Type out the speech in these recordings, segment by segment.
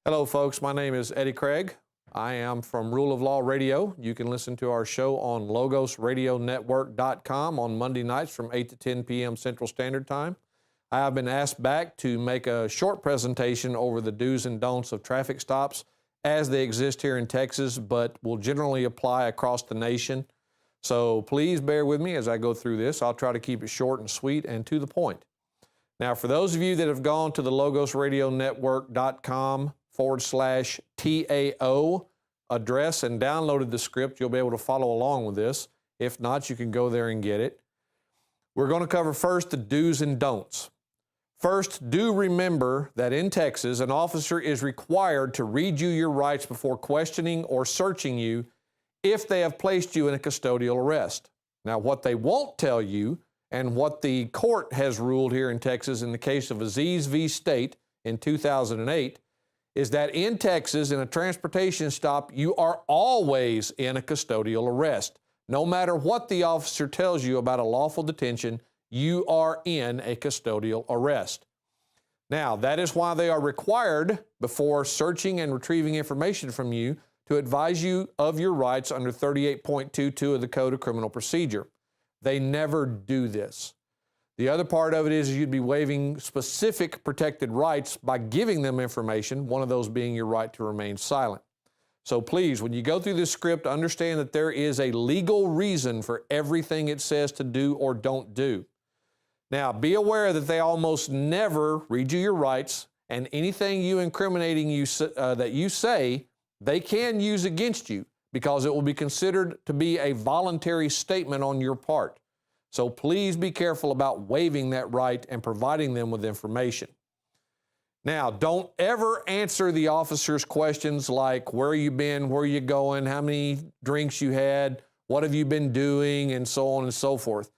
Hello folks, my name is Eddie Craig. I am from Rule of Law Radio. You can listen to our show on logosradionetwork.com on Monday nights from 8 to 10 p.m. Central Standard Time. I have been asked back to make a short presentation over the do's and don'ts of traffic stops as they exist here in Texas, but will generally apply across the nation. So please bear with me as I go through this. I'll try to keep it short and sweet and to the point. Now, for those of you that have gone to the logosradionetwork.com/TAO address and downloaded the script, you'll be able to follow along with this. If not, you can go there and get it. We're going to cover first the do's and don'ts. First, do remember that in Texas, an officer is required to read you your rights before questioning or searching you if they have placed you in a custodial arrest. Now, what they won't tell you, and what the court has ruled here in Texas in the case of Aziz v. State in 2008, is that in Texas, in a transportation stop, you are always in a custodial arrest. No matter what the officer tells you about a lawful detention, you are in a custodial arrest. Now, that is why they are required, before searching and retrieving information from you, to advise you of your rights under 38.22 of the Code of Criminal Procedure. They never do this. The other part of it is you'd be waiving specific protected rights by giving them information, one of those being your right to remain silent. So please, when you go through this script, understand that there is a legal reason for everything it says to do or don't do. Now, be aware that they almost never read you your rights, and anything incriminating you that you say, they can use against you, because it will be considered to be a voluntary statement on your part. So please be careful about waiving that right and providing them with information. Now, don't ever answer the officer's questions like, where you been, where you going, how many drinks you had, what have you been doing, and so on and so forth.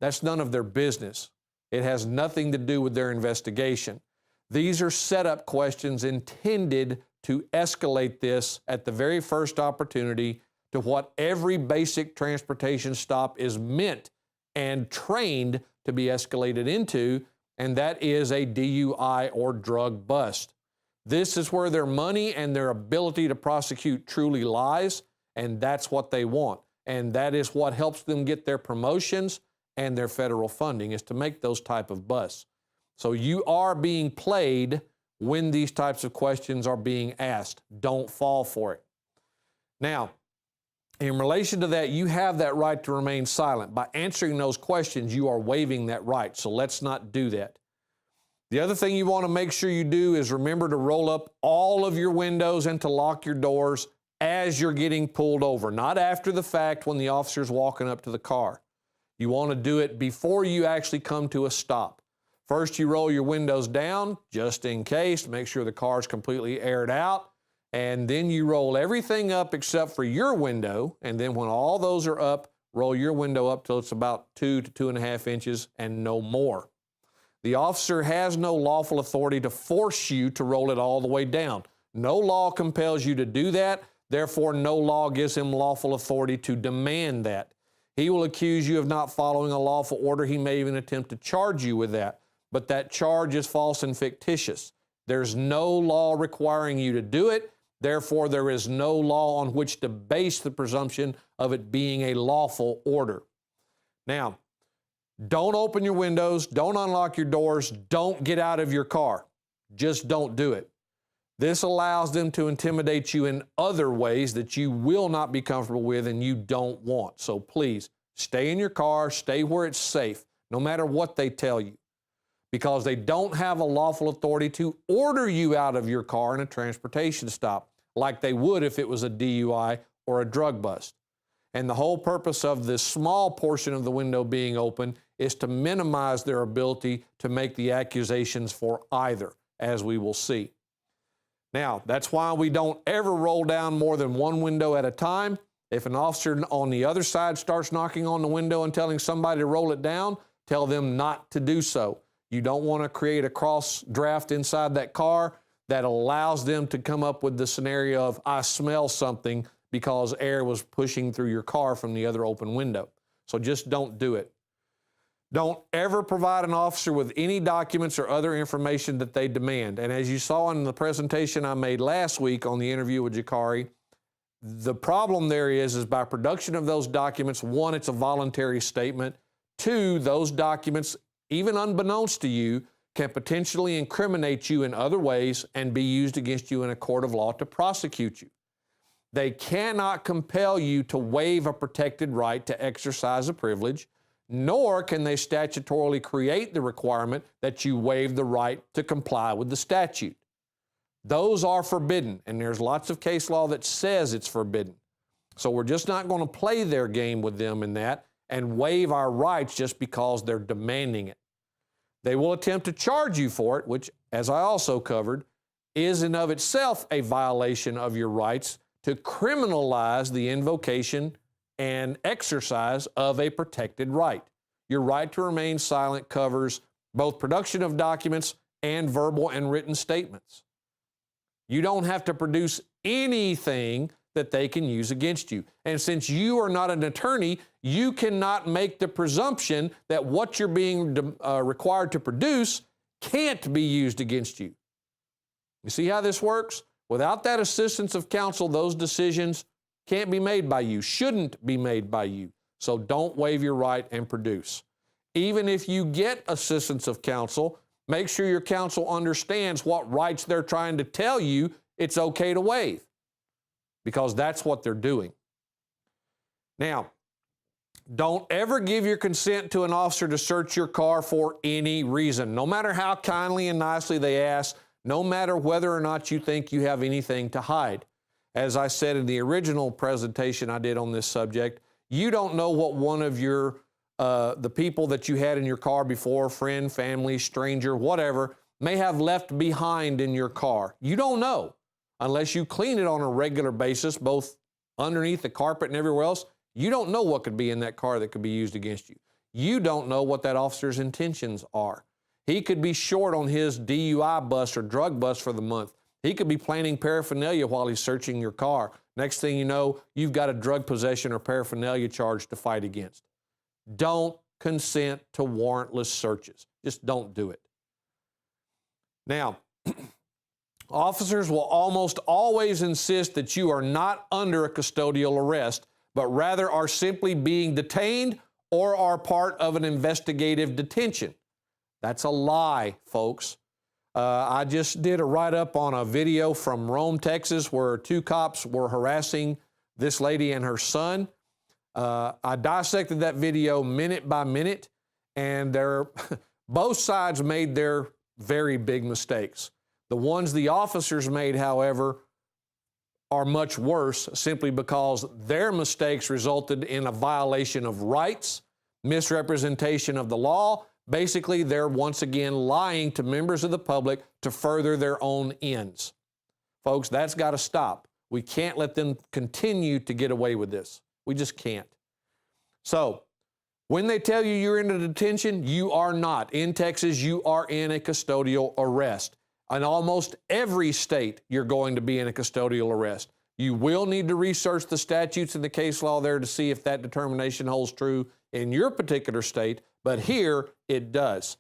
That's none of their business. It has nothing to do with their investigation. These are setup questions intended to escalate this at the very first opportunity to what every basic transportation stop is meant and trained to be escalated into, and that is a DUI or drug bust. This is where their money and their ability to prosecute truly lies, and that's what they want. And that is what helps them get their promotions and their federal funding, is to make those type of busts. So you are being played when these types of questions are being asked. Don't fall for it. Now, in relation to that, you have that right to remain silent. By answering those questions, you are waiving that right, so let's not do that. The other thing you want to make sure you do is remember to roll up all of your windows and to lock your doors as you're getting pulled over, not after the fact when the officer's walking up to the car. You want to do it before you actually come to a stop. First, you roll your windows down, just in case, make sure the car's completely aired out, and then you roll everything up except for your window, and then when all those are up, roll your window up till it's about 2 to 2.5 inches and no more. The officer has no lawful authority to force you to roll it all the way down. No law compels you to do that, therefore no law gives him lawful authority to demand that. He will accuse you of not following a lawful order. He may even attempt to charge you with that. But that charge is false and fictitious. There's no law requiring you to do it. Therefore, there is no law on which to base the presumption of it being a lawful order. Now, don't open your windows, don't unlock your doors, don't get out of your car. Just don't do it. This allows them to intimidate you in other ways that you will not be comfortable with and you don't want. So please, stay in your car, stay where it's safe, no matter what they tell you, because they don't have a lawful authority to order you out of your car in a transportation stop like they would if it was a DUI or a drug bust. And the whole purpose of this small portion of the window being open is to minimize their ability to make the accusations for either, as we will see. Now, that's why we don't ever roll down more than one window at a time. If an officer on the other side starts knocking on the window and telling somebody to roll it down, tell them not to do so. You don't want to create a cross draft inside that car that allows them to come up with the scenario of, I smell something, because air was pushing through your car from the other open window. So just don't do it. Don't ever provide an officer with any documents or other information that they demand. And as you saw in the presentation I made last week on the interview with Jakari, the problem there is by production of those documents, one, it's a voluntary statement. Two, those documents, even unbeknownst to you, can potentially incriminate you in other ways and be used against you in a court of law to prosecute you. They cannot compel you to waive a protected right to exercise a privilege, nor can they statutorily create the requirement that you waive the right to comply with the statute. Those are forbidden, and there's lots of case law that says it's forbidden. So we're just not going to play their game with them in that and waive our rights just because they're demanding it. They will attempt to charge you for it, which, as I also covered, is in of itself a violation of your rights to criminalize the invocation and exercise of a protected right. Your right to remain silent covers both production of documents and verbal and written statements. You don't have to produce anything that they can use against you. And since you are not an attorney, you cannot make the presumption that what you're being required to produce can't be used against you. You see how this works? Without that assistance of counsel, those decisions can't be made by you, shouldn't be made by you. So don't waive your right and produce. Even if you get assistance of counsel, make sure your counsel understands what rights they're trying to tell you it's okay to waive, because that's what they're doing. Now, don't ever give your consent to an officer to search your car for any reason, no matter how kindly and nicely they ask, no matter whether or not you think you have anything to hide. As I said in the original presentation I did on this subject, you don't know what one of your the people that you had in your car before, friend, family, stranger, whatever, may have left behind in your car. You don't know unless you clean it on a regular basis, both underneath the carpet and everywhere else. You don't know what could be in that car that could be used against you. You don't know what that officer's intentions are. He could be short on his DUI bust or drug bust for the month. He could be planning paraphernalia while he's searching your car. Next thing you know, you've got a drug possession or paraphernalia charge to fight against. Don't consent to warrantless searches. Just don't do it. Now, officers will almost always insist that you are not under a custodial arrest, but rather are simply being detained or are part of an investigative detention. That's a lie, folks. I just did a write-up on a video from Rome, Texas, where two cops were harassing this lady and her son. I dissected that video minute by minute, and both sides made their very big mistakes. The ones the officers made, however, are much worse simply because their mistakes resulted in a violation of rights, misrepresentation of the law. Basically, they're once again lying to members of the public to further their own ends. Folks, that's got to stop. We can't let them continue to get away with this. We just can't. So, when they tell you you're in a detention, you are not. In Texas, you are in a custodial arrest. In almost every state, you're going to be in a custodial arrest. You will need to research the statutes and the case law there to see if that determination holds true in your particular state, but here it does.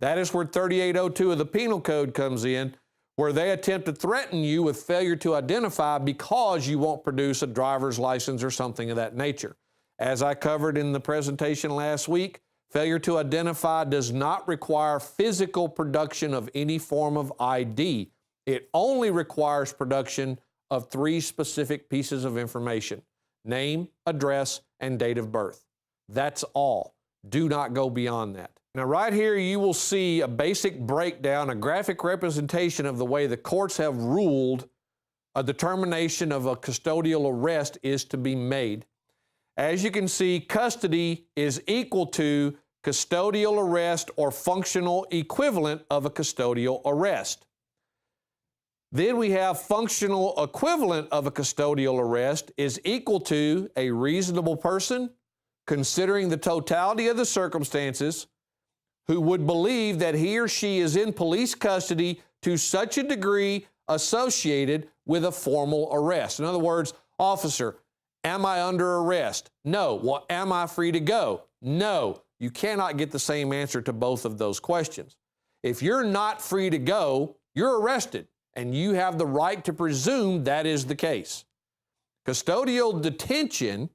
That is where 3802 of the Penal Code comes in, where they attempt to threaten you with failure to identify because you won't produce a driver's license or something of that nature. As I covered in the presentation last week, failure to identify does not require physical production of any form of ID. It only requires production of 3 specific pieces of information: name, address, and date of birth. That's all. Do not go beyond that. Now, right here, you will see a basic breakdown, a graphic representation of the way the courts have ruled a determination of a custodial arrest is to be made. As you can see, custody is equal to custodial arrest or functional equivalent of a custodial arrest. Then we have functional equivalent of a custodial arrest is equal to a reasonable person, considering the totality of the circumstances, who would believe that he or she is in police custody to such a degree associated with a formal arrest. In other words, officer, am I under arrest? No. Well, am I free to go? No. you cannot get the same answer to both of those questions. If you're not free to go, you're arrested, and you have the right to presume that is the case. Custodial detention,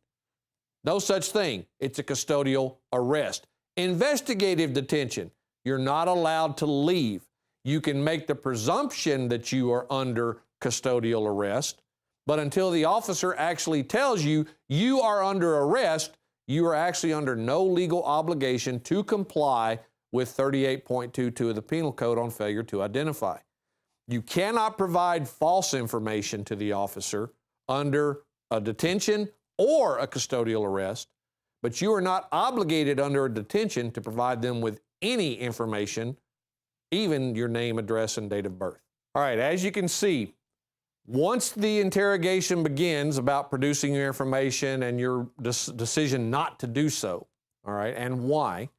no such thing. It's a custodial arrest. Investigative detention, you're not allowed to leave. You can make the presumption that you are under custodial arrest, but until the officer actually tells you you are under arrest, you are actually under no legal obligation to comply with 38.22 of the Penal Code on failure to identify. You cannot provide false information to the officer under a detention or a custodial arrest, but you are not obligated under a detention to provide them with any information, even your name, address, and date of birth. All right, as you can see, once the interrogation begins about producing your information and your decision not to do so, all right, and why,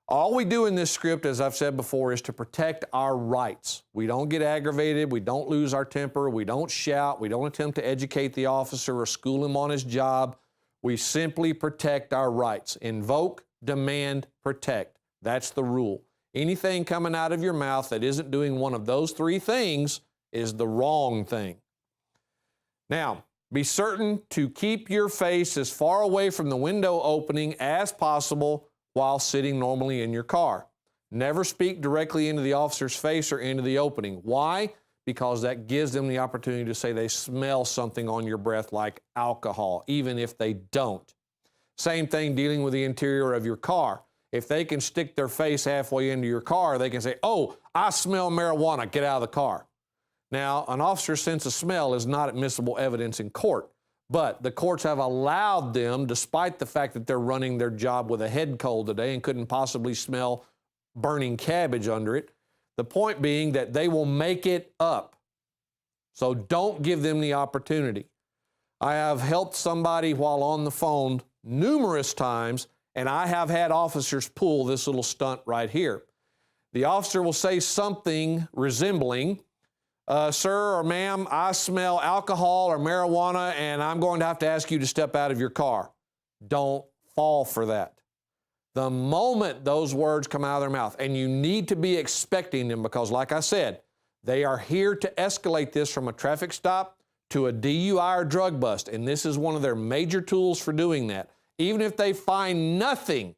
all we do in this script, as I've said before, is to protect our rights. We don't get aggravated, we don't lose our temper, we don't shout, we don't attempt to educate the officer or school him on his job. We simply protect our rights. Invoke, demand, protect. That's the rule. Anything coming out of your mouth that isn't doing one of those three things is the wrong thing. Now, be certain to keep your face as far away from the window opening as possible while sitting normally in your car. Never speak directly into the officer's face or into the opening. Why? Because that gives them the opportunity to say they smell something on your breath like alcohol, even if they don't. Same thing dealing with the interior of your car. If they can stick their face halfway into your car, they can say, "Oh, I smell marijuana, get out of the car." Now, an officer's sense of smell is not admissible evidence in court, but the courts have allowed them, despite the fact that they're running their job with a head cold today and couldn't possibly smell burning cabbage under it, the point being that they will make it up. So don't give them the opportunity. I have helped somebody while on the phone numerous times, and I have had officers pull this little stunt right here. The officer will say something resembling, "Sir or ma'am, I smell alcohol or marijuana, and I'm going to have to ask you to step out of your car." Don't fall for that. The moment those words come out of their mouth, and you need to be expecting them because, like I said, they are here to escalate this from a traffic stop to a DUI or drug bust, and this is one of their major tools for doing that. Even if they find nothing,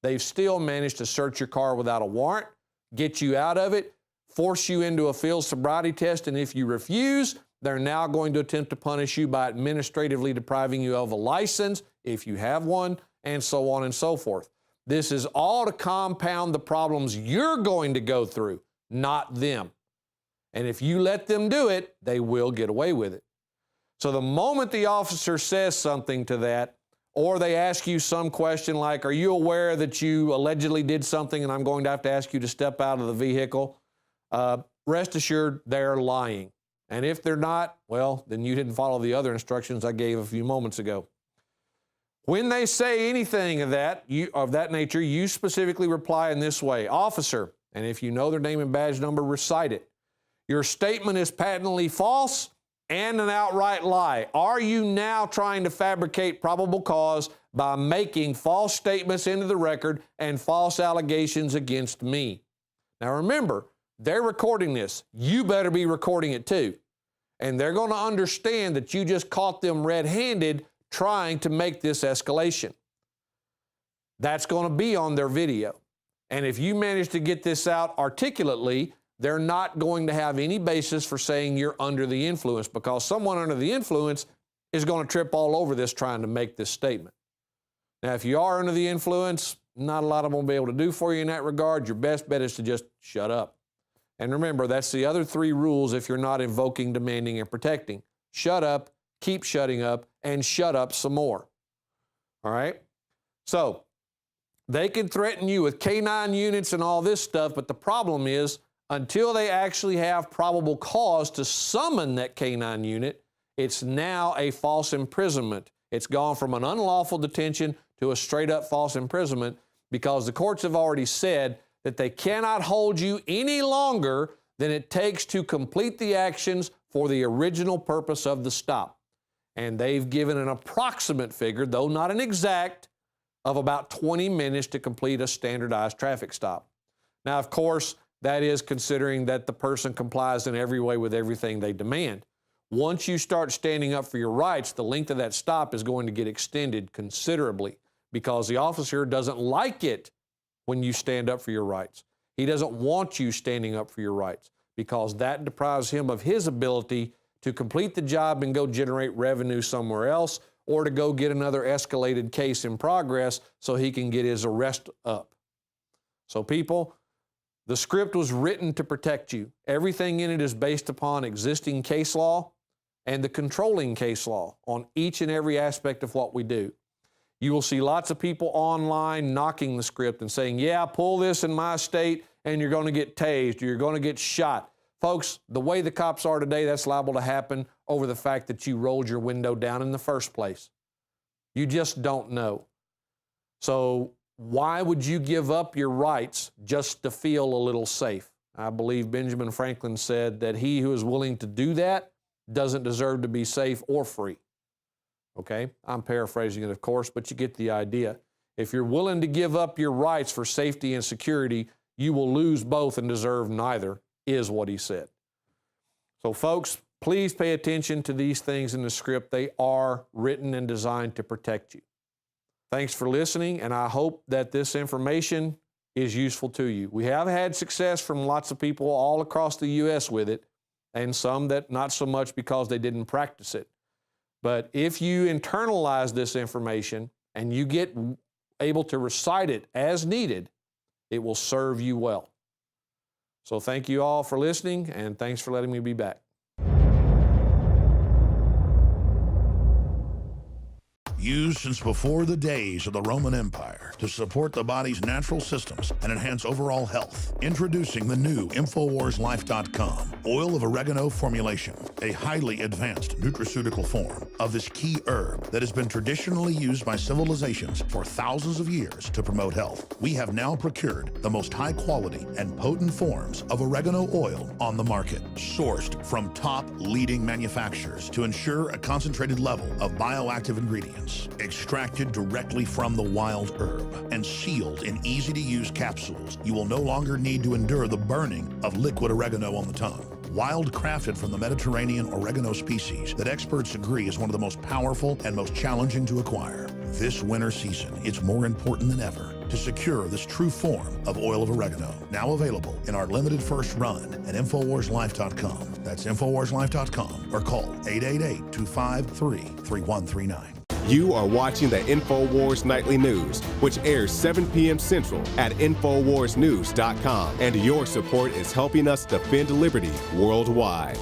they've still managed to search your car without a warrant, get you out of it, force you into a field sobriety test, and if you refuse, they're now going to attempt to punish you by administratively depriving you of a license, if you have one, and so on and so forth. This is all to compound the problems you're going to go through, not them. And if you let them do it, they will get away with it. So the moment the officer says something to that, or they ask you some question like, "Are you aware that you allegedly did something and I'm going to have to ask you to step out of the vehicle?" Rest assured they're lying. And if they're not, well, then you didn't follow the other instructions I gave a few moments ago. When they say anything of that nature, you specifically reply in this way: "Officer," and if you know their name and badge number, recite it. "Your statement is patently false and an outright lie. Are you now trying to fabricate probable cause by making false statements into the record and false allegations against me?" Now remember, they're recording this. You better be recording it too. And they're going to understand that you just caught them red-handed trying to make this escalation. That's going to be on their video. And if you manage to get this out articulately, they're not going to have any basis for saying you're under the influence, because someone under the influence is going to trip all over this trying to make this statement. Now, if you are under the influence, not a lot of them will be able to do for you in that regard. Your best bet is to just shut up. And remember, that's the other three rules if you're not invoking, demanding, and protecting. Shut up, keep shutting up, and shut up some more. All right? So, they can threaten you with K-9 units and all this stuff, but the problem is, until they actually have probable cause to summon that K-9 unit, it's now a false imprisonment. It's gone from an unlawful detention to a straight-up false imprisonment, because the courts have already said that they cannot hold you any longer than it takes to complete the actions for the original purpose of the stop. And they've given an approximate figure, though not an exact, of about 20 minutes to complete a standardized traffic stop. Now, of course, that is considering that the person complies in every way with everything they demand. Once you start standing up for your rights, the length of that stop is going to get extended considerably because the officer doesn't like it when you stand up for your rights. He doesn't want you standing up for your rights because that deprives him of his ability to complete the job and go generate revenue somewhere else or to go get another escalated case in progress so he can get his arrest up. So people, the script was written to protect you. Everything in it is based upon existing case law and the controlling case law on each and every aspect of what we do. You will see lots of people online knocking the script and saying, yeah, pull this in my state and you're going to get tased or you're going to get shot. Folks, the way the cops are today, that's liable to happen over the fact that you rolled your window down in the first place. You just don't know. So why would you give up your rights just to feel a little safe? I believe Benjamin Franklin said that he who is willing to do that doesn't deserve to be safe or free. Okay? I'm paraphrasing it, of course, but you get the idea. If you're willing to give up your rights for safety and security, you will lose both and deserve neither, is what he said. So folks, please pay attention to these things in the script. They are written and designed to protect you. Thanks for listening, and I hope that this information is useful to you. We have had success from lots of people all across the U.S. with it, and some that not so much because they didn't practice it. But if you internalize this information and you get able to recite it as needed, it will serve you well. So thank you all for listening, and thanks for letting me be back. Used since before the days of the Roman Empire to support the body's natural systems and enhance overall health. Introducing the new InfowarsLife.com oil of oregano formulation, a highly advanced nutraceutical form of this key herb that has been traditionally used by civilizations for thousands of years to promote health. We have now procured the most high quality and potent forms of oregano oil on the market, sourced from top leading manufacturers to ensure a concentrated level of bioactive ingredients. Extracted directly from the wild herb and sealed in easy-to-use capsules, you will no longer need to endure the burning of liquid oregano on the tongue. Wild crafted from the Mediterranean oregano species that experts agree is one of the most powerful and most challenging to acquire. This winter season, it's more important than ever to secure this true form of oil of oregano. Now available in our limited first run at InfowarsLife.com. That's InfowarsLife.com or call 888-253-3139. You are watching the Infowars Nightly News, which airs 7 p.m. Central at InfowarsNews.com. And your support is helping us defend liberty worldwide.